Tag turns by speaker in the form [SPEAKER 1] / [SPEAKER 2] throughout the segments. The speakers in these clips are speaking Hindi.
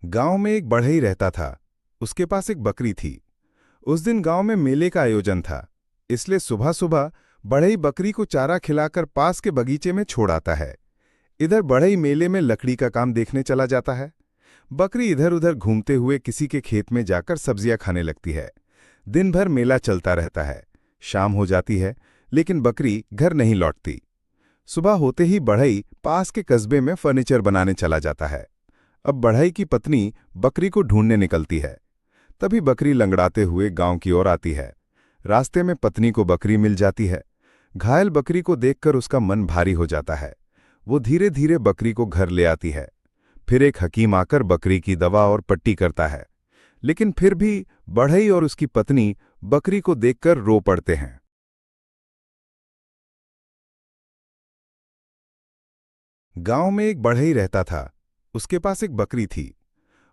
[SPEAKER 1] गांव में एक बढ़ई रहता था। उसके पास एक बकरी थी। उस दिन गांव में मेले का आयोजन था, इसलिए सुबह सुबह बढ़ई बकरी को चारा खिलाकर पास के बगीचे में छोड़ आता है। इधर बढ़ई मेले में लकड़ी का काम देखने चला जाता है। बकरी इधर उधर घूमते हुए किसी के खेत में जाकर सब्जियां खाने लगती है। दिन भर मेला चलता रहता है। शाम हो जाती है, लेकिन बकरी घर नहीं लौटती। सुबह होते ही बढ़ई पास के कस्बे में फर्नीचर बनाने चला जाता है। अब बढ़ई की पत्नी बकरी को ढूंढने निकलती है। तभी बकरी लंगड़ाते हुए गांव की ओर आती है। रास्ते में पत्नी को बकरी मिल जाती है। घायल बकरी को देखकर उसका मन भारी हो जाता है। वो धीरे धीरे बकरी को घर ले आती है। फिर एक हकीम आकर बकरी की दवा और पट्टी करता है, लेकिन फिर भी बढ़ई और उसकी पत्नी बकरी को देखकर रो पड़ते हैं। गांव में एक बढ़ई रहता था। उसके पास एक बकरी थी।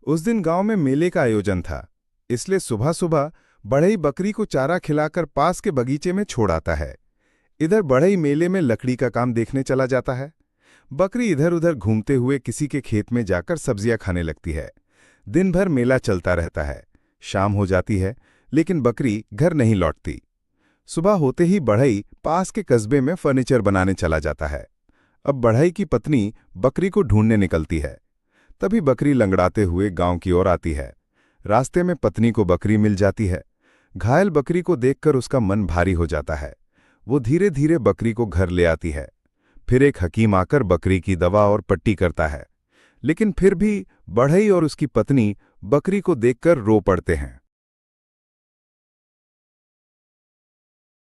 [SPEAKER 1] उस दिन गांव में मेले का आयोजन था, इसलिए सुबह सुबह बढ़ई बकरी को चारा खिलाकर पास के बगीचे में छोड़ आता है। इधर बढ़ई मेले में लकड़ी का काम देखने चला जाता है। बकरी इधर उधर घूमते हुए किसी के खेत में जाकर सब्जियां खाने लगती है। दिन भर मेला चलता रहता है। शाम हो जाती है, लेकिन बकरी घर नहीं लौटती। सुबह होते ही बढ़ई पास के कस्बे में फर्नीचर बनाने चला जाता है। अब बढ़ई की पत्नी बकरी को ढूंढने निकलती है। तभी बकरी लंगड़ाते हुए गांव की ओर आती है। रास्ते में पत्नी को बकरी मिल जाती है। घायल बकरी को देखकर उसका मन भारी हो जाता है। वो धीरे धीरे बकरी को घर ले आती है। फिर एक हकीम आकर बकरी की दवा और पट्टी करता है, लेकिन फिर भी बढ़ई और उसकी पत्नी बकरी को देखकर रो पड़ते हैं।